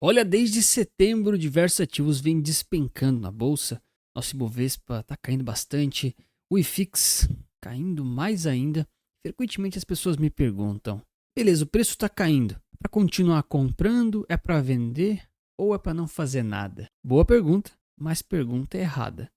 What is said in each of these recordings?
Olha, desde setembro, diversos ativos vêm despencando na bolsa. Nosso Ibovespa está caindo bastante, o IFIX caindo mais ainda. Frequentemente as pessoas me perguntam: beleza, o preço está caindo. É para continuar comprando? É para vender? Ou é para não fazer nada? Boa pergunta, mas pergunta errada.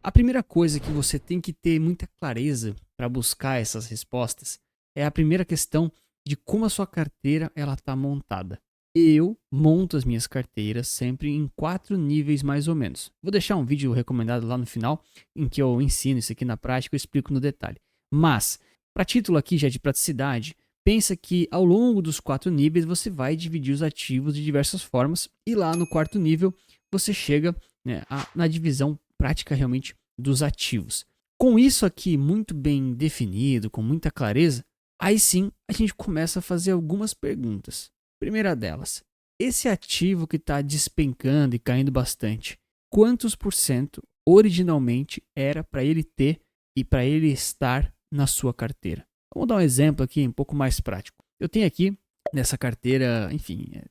A primeira coisa que você tem que ter muita clareza para buscar essas respostas é a primeira questão de como a sua carteira ela está montada. Eu monto as minhas carteiras sempre em 4 níveis mais ou menos. Vou deixar um vídeo recomendado lá no final em que eu ensino isso aqui na prática e explico no detalhe. Mas, para título aqui já de praticidade, pensa que ao longo dos 4 níveis você vai dividir os ativos de diversas formas e lá no quarto nível você chega, né, na divisão prática realmente dos ativos. Com isso aqui muito bem definido, com muita clareza, aí sim a gente começa a fazer algumas perguntas. Primeira delas, esse ativo que está despencando e caindo bastante, quantos por cento originalmente era para ele ter e para ele estar na sua carteira? Vamos dar um exemplo aqui um pouco mais prático. Eu tenho aqui nessa carteira, enfim,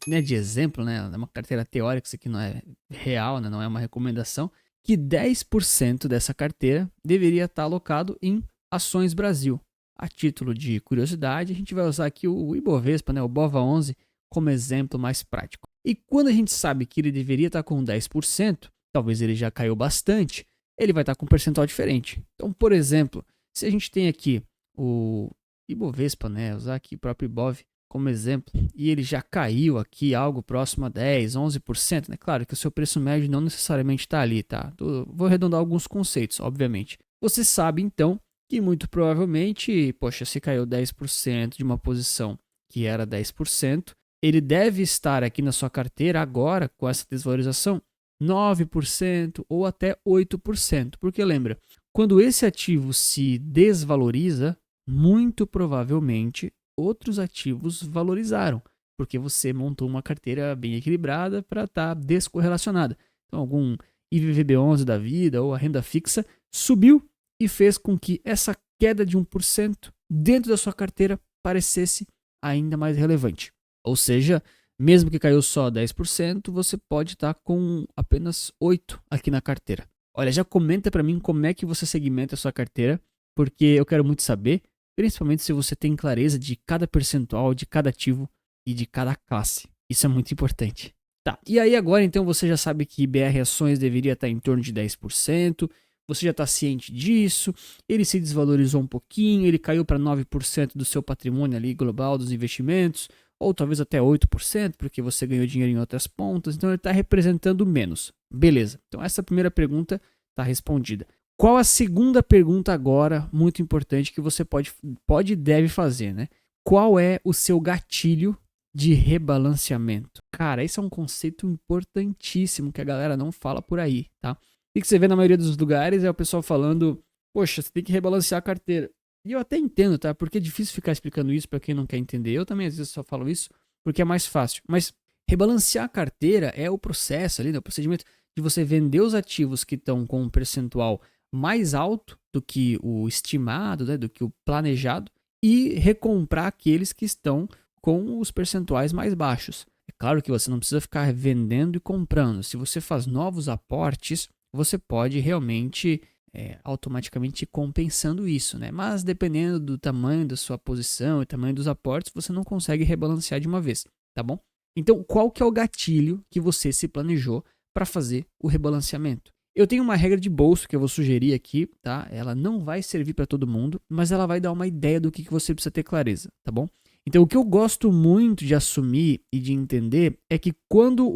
não é de exemplo, né? É uma carteira teórica, isso aqui não é real, né? Não é uma recomendação, que 10% dessa carteira deveria estar alocado em ações Brasil. A título de curiosidade, a gente vai usar aqui o Ibovespa, né, o BOVA11, como exemplo mais prático. E quando a gente sabe que ele deveria estar com 10%, talvez ele já caiu bastante, ele vai estar com um percentual diferente. Então, por exemplo, se a gente tem aqui o Ibovespa, né, usar aqui o próprio Ibov como exemplo, e ele já caiu aqui algo próximo a 10, 11%, né? Claro que o seu preço médio não necessariamente está ali, tá? Vou arredondar alguns conceitos, obviamente. Você sabe, então, que muito provavelmente, poxa, se caiu 10% de uma posição que era 10%, ele deve estar aqui na sua carteira agora, com essa desvalorização, 9% ou até 8%. Porque lembra, quando esse ativo se desvaloriza, muito provavelmente outros ativos valorizaram, porque você montou uma carteira bem equilibrada para estar descorrelacionada. Então, algum IVVB11 da vida ou a renda fixa subiu e fez com que essa queda de 1% dentro da sua carteira parecesse ainda mais relevante. Ou seja, mesmo que caiu só 10%, você pode estar com apenas 8% aqui na carteira. Olha, já comenta para mim como é que você segmenta a sua carteira, porque eu quero muito saber, principalmente se você tem clareza de cada percentual, de cada ativo e de cada classe. Isso é muito importante. Tá, e aí agora então você já sabe que BR Ações deveria estar em torno de 10%, você já está ciente disso, ele se desvalorizou um pouquinho, ele caiu para 9% do seu patrimônio ali global dos investimentos, ou talvez até 8%, porque você ganhou dinheiro em outras pontas, então ele está representando menos. Beleza, então essa primeira pergunta está respondida. Qual a segunda pergunta agora, muito importante, que você pode e deve fazer, né? Qual é o seu gatilho de rebalanceamento? Cara, esse é um conceito importantíssimo que a galera não fala por aí, tá? O que você vê na maioria dos lugares é o pessoal falando, poxa, você tem que rebalancear a carteira. E eu até entendo, tá? Porque é difícil ficar explicando isso para quem não quer entender. Eu também às vezes só falo isso porque é mais fácil. Mas rebalancear a carteira é o processo ali, né? O procedimento de você vender os ativos que estão com um percentual mais alto do que o estimado, né? Do que o planejado, e recomprar aqueles que estão com os percentuais mais baixos. É claro que você não precisa ficar vendendo e comprando. Se você faz novos aportes, você pode realmente automaticamente ir compensando isso, né? Mas dependendo do tamanho da sua posição e tamanho dos aportes, você não consegue rebalancear de uma vez, tá bom? Então, qual que é o gatilho que você se planejou para fazer o rebalanceamento? Eu tenho uma regra de bolso que eu vou sugerir aqui, tá? Ela não vai servir para todo mundo, mas ela vai dar uma ideia do que você precisa ter clareza, tá bom? Então, o que eu gosto muito de assumir e de entender é que quando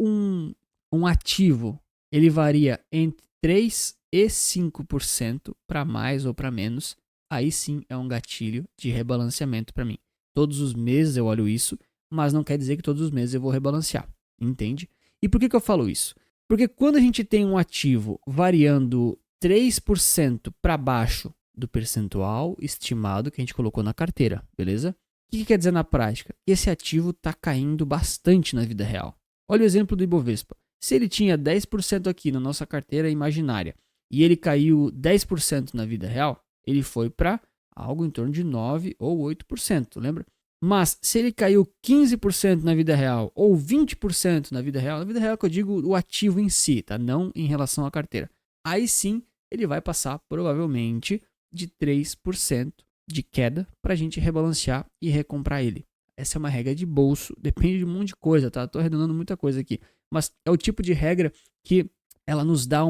um ativo ele varia entre 3 e 5% para mais ou para menos, aí sim é um gatilho de rebalanceamento para mim. Todos os meses eu olho isso, mas não quer dizer que todos os meses eu vou rebalancear, entende? E por que eu falo isso? Porque quando a gente tem um ativo variando 3% para baixo do percentual estimado que a gente colocou na carteira, beleza? O que quer dizer na prática? Esse ativo está caindo bastante na vida real. Olha o exemplo do Ibovespa. Se ele tinha 10% aqui na nossa carteira imaginária e ele caiu 10% na vida real, ele foi para algo em torno de 9 ou 8%, lembra? Mas se ele caiu 15% na vida real ou 20% na vida real que eu digo o ativo em si, tá? Não em relação à carteira. Aí sim, ele vai passar provavelmente de 3% de queda para a gente rebalancear e recomprar ele. Essa é uma regra de bolso, depende de um monte de coisa, tá? Tô arredondando muita coisa aqui. Mas é o tipo de regra que ela nos dá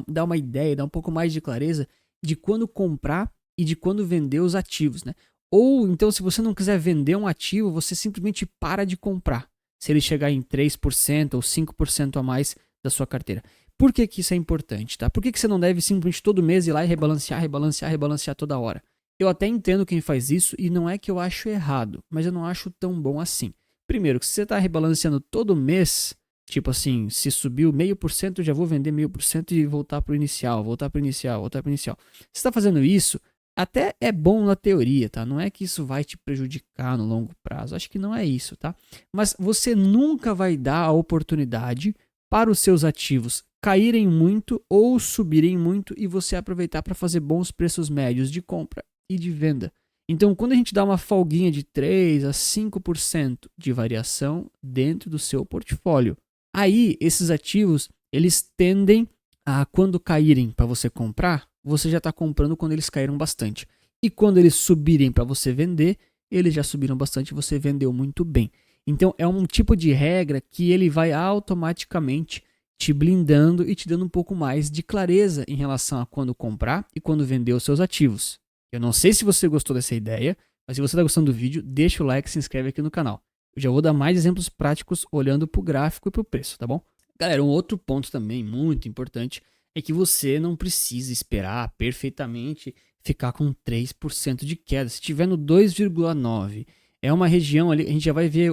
dá uma ideia, dá um pouco mais de clareza de quando comprar e de quando vender os ativos, né? Ou então, se você não quiser vender um ativo, você simplesmente para de comprar. Se ele chegar em 3% ou 5% a mais da sua carteira. Por que isso é importante, tá? Por que você não deve simplesmente todo mês ir lá e rebalancear toda hora? Eu até entendo quem faz isso e não é que eu acho errado, mas eu não acho tão bom assim. Primeiro, que se você está rebalanceando todo mês, tipo assim, se subiu 0,5%, eu já vou vender 0,5% e voltar para o inicial. Se você está fazendo isso, até é bom na teoria, tá? Não é que isso vai te prejudicar no longo prazo. Acho que não é isso, tá? Mas você nunca vai dar a oportunidade para os seus ativos caírem muito ou subirem muito e você aproveitar para fazer bons preços médios de compra e de venda. Então, quando a gente dá uma folguinha de 3 a 5% de variação dentro do seu portfólio, aí esses ativos, eles tendem a, quando caírem para você comprar, você já está comprando quando eles caíram bastante. E quando eles subirem para você vender, eles já subiram bastante e você vendeu muito bem. Então, é um tipo de regra que ele vai automaticamente te blindando e te dando um pouco mais de clareza em relação a quando comprar e quando vender os seus ativos. Eu não sei se você gostou dessa ideia, mas se você está gostando do vídeo, deixa o like e se inscreve aqui no canal. Eu já vou dar mais exemplos práticos olhando para o gráfico e para o preço, tá bom? Galera, um outro ponto também muito importante é que você não precisa esperar perfeitamente ficar com 3% de queda. Se tiver no 2,9%, é uma região ali, a gente já vai ver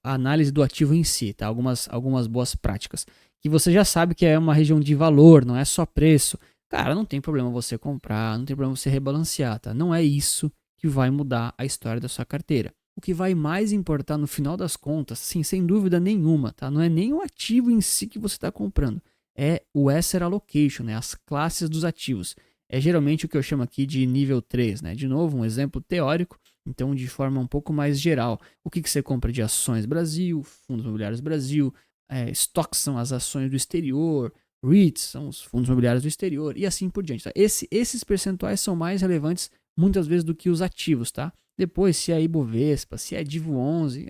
a análise do ativo em si, tá? Algumas boas práticas. Que você já sabe que é uma região de valor, não é só preço. Cara, não tem problema você comprar, não tem problema você rebalancear, tá? Não é isso que vai mudar a história da sua carteira. O que vai mais importar no final das contas, sim, sem dúvida nenhuma, tá? Não é nem o ativo em si que você está comprando, é o asset allocation, né? As classes dos ativos. É geralmente o que eu chamo aqui de nível 3, né? De novo, um exemplo teórico, então de forma um pouco mais geral. O que você compra de ações Brasil, fundos imobiliários Brasil, stocks são as ações do exterior, REITs são os fundos imobiliários do exterior e assim por diante. Tá? Esses percentuais são mais relevantes muitas vezes do que os ativos, tá? Depois, se é Ibovespa, se é Divo 11,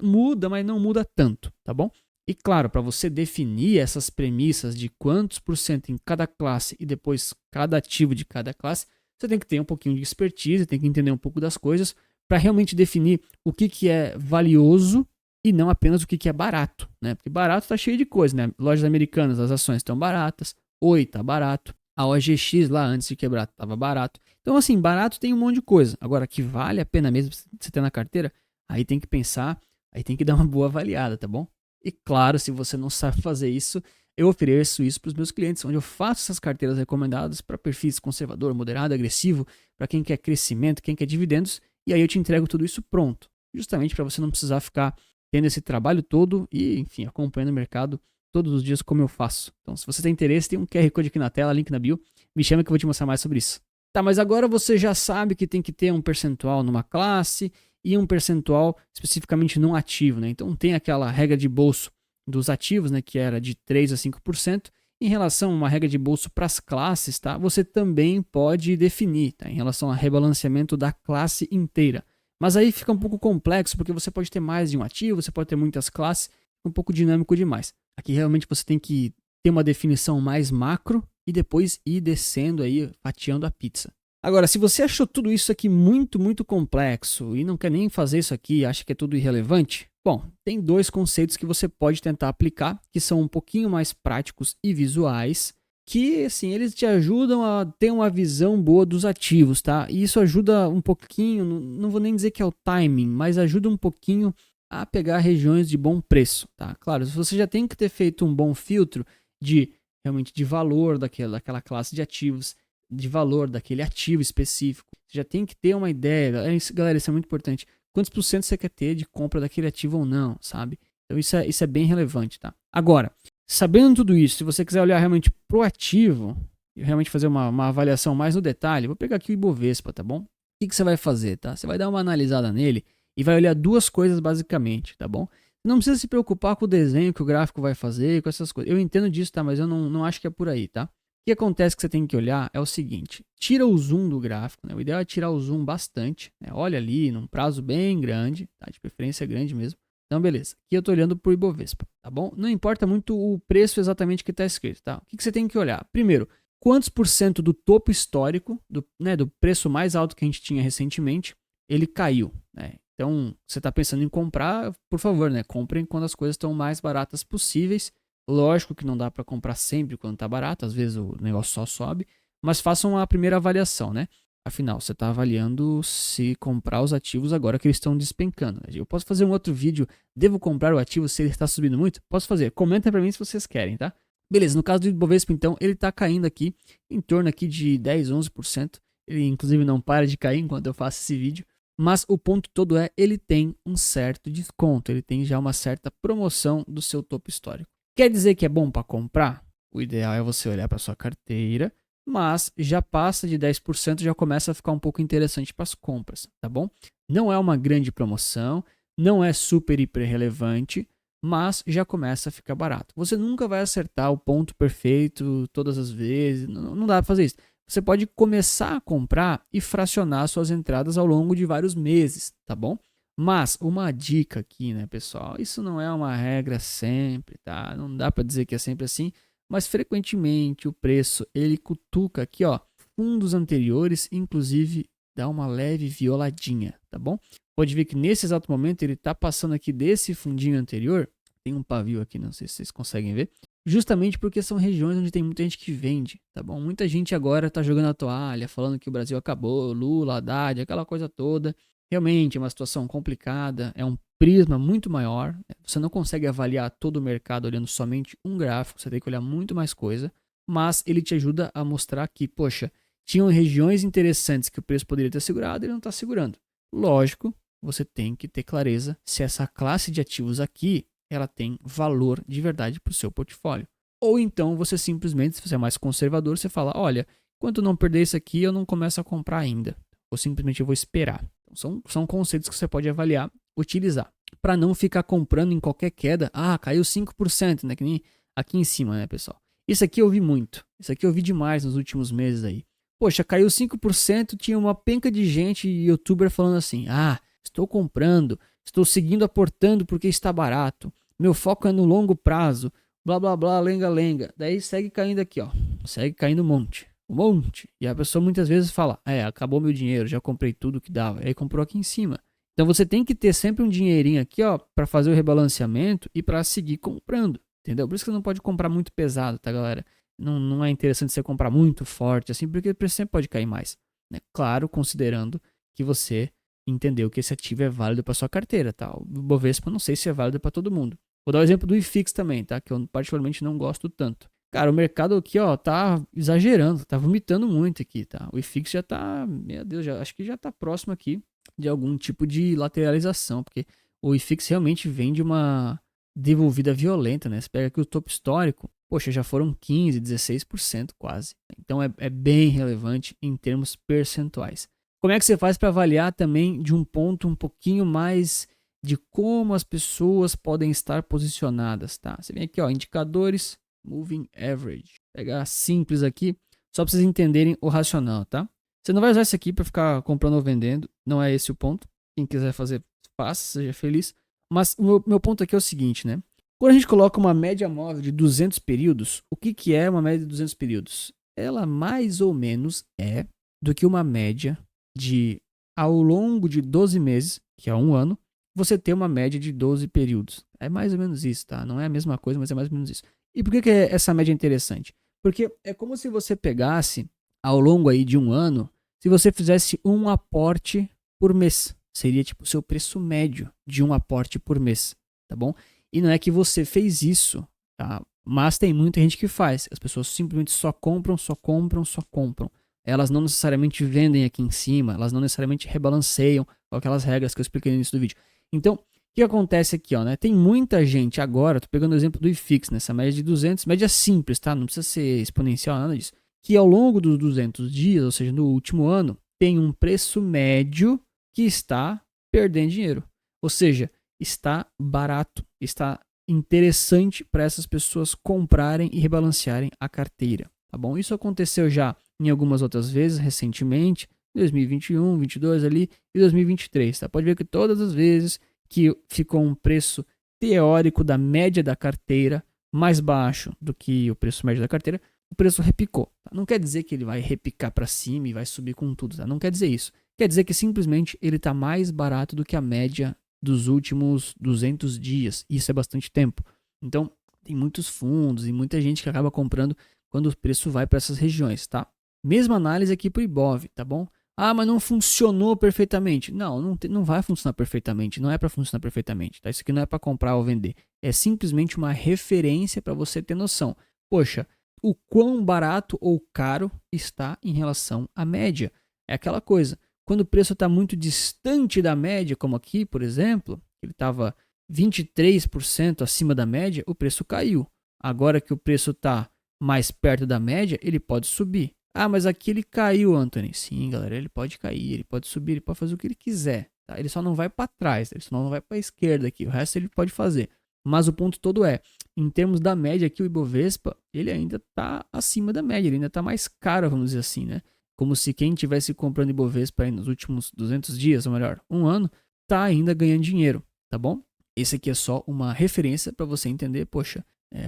muda, mas não muda tanto, tá bom? E claro, para você definir essas premissas de quantos por cento em cada classe e depois cada ativo de cada classe, você tem que ter um pouquinho de expertise, tem que entender um pouco das coisas para realmente definir o que é valioso e não apenas o que é barato, né? Porque barato está cheio de coisa, né? Lojas americanas, as ações estão baratas, Oi está barato, a OGX lá antes de quebrar estava barato. Então assim, barato tem um monte de coisa. Agora, que vale a pena mesmo você ter na carteira, aí tem que pensar, aí tem que dar uma boa avaliada, tá bom? E claro, se você não sabe fazer isso, eu ofereço isso para os meus clientes, onde eu faço essas carteiras recomendadas para perfis conservador, moderado, agressivo, para quem quer crescimento, quem quer dividendos, e aí eu te entrego tudo isso pronto, justamente para você não precisar ficar tendo esse trabalho todo e, enfim, acompanhando o mercado todos os dias como eu faço. Então, se você tem interesse, tem um QR Code aqui na tela, link na bio, me chama que eu vou te mostrar mais sobre isso. Tá, mas agora você já sabe que tem que ter um percentual numa classe e um percentual especificamente num ativo, né? Então tem aquela regra de bolso dos ativos, né, que era de 3 a 5%. Em relação a uma regra de bolso para as classes, tá? Você também pode definir, tá? Em relação ao rebalanceamento da classe inteira. Mas aí fica um pouco complexo, porque você pode ter mais de um ativo, você pode ter muitas classes, um pouco dinâmico demais. Aqui realmente você tem que ter uma definição mais macro e depois ir descendo aí, fatiando a pizza. Agora, se você achou tudo isso aqui muito, muito complexo e não quer nem fazer isso aqui, acha que é tudo irrelevante, bom, tem dois conceitos que você pode tentar aplicar, que são um pouquinho mais práticos e visuais, que, assim, eles te ajudam a ter uma visão boa dos ativos, tá? E isso ajuda um pouquinho, não vou nem dizer que é o timing, mas ajuda um pouquinho a pegar regiões de bom preço, tá? Claro, você já tem que ter feito um bom filtro de, realmente, de valor daquela classe de ativos, de valor daquele ativo específico. Você já tem que ter uma ideia, galera, isso é muito importante. Quantos por cento você quer ter de compra daquele ativo ou não, sabe? Então isso é bem relevante, tá? Agora, sabendo tudo isso, se você quiser olhar realmente pro ativo e realmente fazer uma avaliação mais no detalhe, vou pegar aqui o Ibovespa, tá bom? que você vai fazer, tá? Você vai dar uma analisada nele e vai olhar duas coisas basicamente, tá bom? Não precisa se preocupar com o desenho que o gráfico vai fazer, com essas coisas. Eu entendo disso, tá? Mas eu não acho que é por aí, tá? O que acontece que você tem que olhar é o seguinte: tira o zoom do gráfico, né? O ideal é tirar o zoom bastante, né? Olha ali num prazo bem grande, tá? De preferência grande mesmo. Então, beleza. Aqui eu tô olhando pro Ibovespa, tá bom? Não importa muito o preço exatamente que tá escrito, tá? O que você tem que olhar? Primeiro, quantos por cento do topo histórico, do preço mais alto que a gente tinha recentemente, ele caiu, né? Então, você está pensando em comprar, por favor, né? Comprem quando as coisas estão mais baratas possíveis. Lógico que não dá para comprar sempre quando está barato, às vezes o negócio só sobe, mas façam a primeira avaliação, né? Afinal, você está avaliando se comprar os ativos agora que eles estão despencando. Eu posso fazer um outro vídeo, devo comprar o ativo se ele está subindo muito? Posso fazer, comenta para mim se vocês querem, tá? Beleza, no caso do Ibovespa, então, ele está caindo aqui, em torno aqui de 10, 11%. Ele, inclusive, não para de cair enquanto eu faço esse vídeo. Mas o ponto todo é, ele tem um certo desconto, ele tem já uma certa promoção do seu topo histórico. Quer dizer que é bom para comprar? O ideal é você olhar para sua carteira, mas já passa de 10%, já começa a ficar um pouco interessante para as compras, tá bom? Não é uma grande promoção, não é super hiper relevante, mas já começa a ficar barato. Você nunca vai acertar o ponto perfeito todas as vezes, não dá para fazer isso. Você pode começar a comprar e fracionar suas entradas ao longo de vários meses, tá bom? Mas uma dica aqui, né, pessoal? Isso não é uma regra sempre, tá? Não dá para dizer que é sempre assim, mas frequentemente o preço ele cutuca aqui, ó, fundos anteriores, inclusive dá uma leve violadinha, tá bom? Pode ver que nesse exato momento ele tá passando aqui desse fundinho anterior. Tem um pavio aqui, não sei se vocês conseguem ver. Justamente porque são regiões onde tem muita gente que vende, tá bom? Muita gente agora tá jogando a toalha, falando que o Brasil acabou, Lula, Haddad, aquela coisa toda. Realmente é uma situação complicada, é um prisma muito maior. Você não consegue avaliar todo o mercado olhando somente um gráfico, você tem que olhar muito mais coisa. Mas ele te ajuda a mostrar que, poxa, tinham regiões interessantes que o preço poderia ter segurado e ele não está segurando. Lógico, você tem que ter clareza se essa classe de ativos aqui ela tem valor de verdade para o seu portfólio. Ou então você simplesmente, se você é mais conservador, você fala, olha, enquanto não perder isso aqui, eu não começo a comprar ainda. Ou simplesmente eu vou esperar. Então, são conceitos que você pode avaliar, utilizar. Para não ficar comprando em qualquer queda. Ah, caiu 5%, né? Que nem aqui em cima, né, pessoal? Isso aqui eu vi muito. Isso aqui eu vi demais nos últimos meses aí. Poxa, caiu 5%, tinha uma penca de gente, youtuber falando assim, ah, estou comprando, estou seguindo aportando porque está barato. Meu foco é no longo prazo. Blá, blá, blá, lenga, lenga. Daí segue caindo aqui, ó. Segue caindo um monte. Um monte. E a pessoa muitas vezes fala, acabou meu dinheiro, já comprei tudo que dava. Aí comprou aqui em cima. Então você tem que ter sempre um dinheirinho aqui, ó, para fazer o rebalanceamento e para seguir comprando. Entendeu? Por isso que você não pode comprar muito pesado, tá, galera? Não é interessante você comprar muito forte, assim, porque o preço sempre pode cair mais. Né? Claro, considerando que você entendeu que esse ativo é válido para sua carteira, tá? O Bovespa não sei se é válido para todo mundo. Vou dar o exemplo do IFIX também, tá? Que eu particularmente não gosto tanto. Cara, o mercado aqui, ó, tá exagerando, tá vomitando muito aqui, tá? O IFIX já tá, meu Deus, acho que já tá próximo aqui de algum tipo de lateralização, porque o IFIX realmente vem de uma devolvida violenta, né? Você pega aqui o topo histórico, poxa, já foram 15, 16% quase. Então é bem relevante em termos percentuais. Como é que você faz para avaliar também de um ponto um pouquinho mais de como as pessoas podem estar posicionadas, tá? Você vem aqui, ó, indicadores, moving average. Pegar simples aqui, só para vocês entenderem o racional, tá? Você não vai usar isso aqui para ficar comprando ou vendendo, não é esse o ponto. Quem quiser fazer, faça, seja feliz. Mas o meu ponto aqui é o seguinte, né? Quando a gente coloca uma média móvel de 200 períodos, o que é uma média de 200 períodos? Ela mais ou menos é do que uma média de, ao longo de 12 meses, que é um ano, você ter uma média de 12 períodos. É mais ou menos isso, tá? Não é a mesma coisa, mas é mais ou menos isso. E por que essa média é interessante? Porque é como se você pegasse, ao longo aí de um ano, se você fizesse um aporte por mês. Seria tipo o seu preço médio de um aporte por mês, tá bom? E não é que você fez isso, tá? Mas tem muita gente que faz. As pessoas simplesmente só compram, só compram, só compram. Elas não necessariamente vendem aqui em cima, elas não necessariamente rebalanceiam com aquelas regras que eu expliquei no início do vídeo. Então, o que acontece aqui, ó, né? Tem muita gente agora, tô pegando o exemplo do IFIX, nessa média de 200, média simples, tá? Não precisa ser exponencial, nada disso. Que ao longo dos 200 dias, ou seja, no último ano, tem um preço médio que está perdendo dinheiro. Ou seja, está barato, está interessante para essas pessoas comprarem e rebalancearem a carteira, tá bom? Isso aconteceu já em algumas outras vezes recentemente, 2021, 22 ali e 2023, tá? Pode ver que todas as vezes que ficou um preço teórico da média da carteira mais baixo do que o preço médio da carteira, o preço repicou. Tá? Não quer dizer que ele vai repicar para cima e vai subir com tudo, tá? Não quer dizer isso. Quer dizer que simplesmente ele está mais barato do que a média dos últimos 200 dias. Isso é bastante tempo. Então, tem muitos fundos e muita gente que acaba comprando quando o preço vai para essas regiões, tá? Mesma análise aqui para o Ibov, tá bom? Ah, mas não funcionou perfeitamente. Não vai funcionar perfeitamente. Não é para funcionar perfeitamente, tá? Isso aqui não é para comprar ou vender. É simplesmente uma referência para você ter noção. Poxa, o quão barato ou caro está em relação à média. É aquela coisa. Quando o preço está muito distante da média, como aqui, por exemplo, ele estava 23% acima da média, o preço caiu. Agora que o preço está mais perto da média, ele pode subir. Ah, mas aqui ele caiu, Anthony. Sim, galera, ele pode cair, ele pode subir, ele pode fazer o que ele quiser. Tá? Ele só não vai para trás, ele só não vai para a esquerda aqui. O resto ele pode fazer. Mas o ponto todo é, em termos da média aqui, o Ibovespa, ele ainda está acima da média, ele ainda está mais caro, vamos dizer assim, né? Como se quem estivesse comprando Ibovespa aí nos últimos 200 dias, ou melhor, um ano, está ainda ganhando dinheiro, tá bom? Esse aqui é só uma referência para você entender, poxa,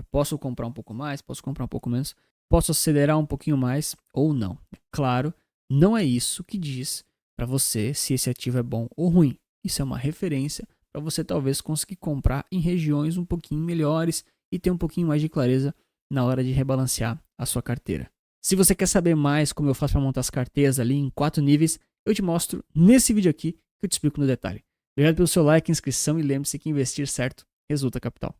posso comprar um pouco mais, posso comprar um pouco menos, posso acelerar um pouquinho mais ou não. Claro, não é isso que diz para você se esse ativo é bom ou ruim. Isso é uma referência para você talvez conseguir comprar em regiões um pouquinho melhores e ter um pouquinho mais de clareza na hora de rebalancear a sua carteira. Se você quer saber mais como eu faço para montar as carteiras ali em 4 níveis, eu te mostro nesse vídeo aqui que eu te explico no detalhe. Obrigado pelo seu like, inscrição e lembre-se que investir certo resulta capital.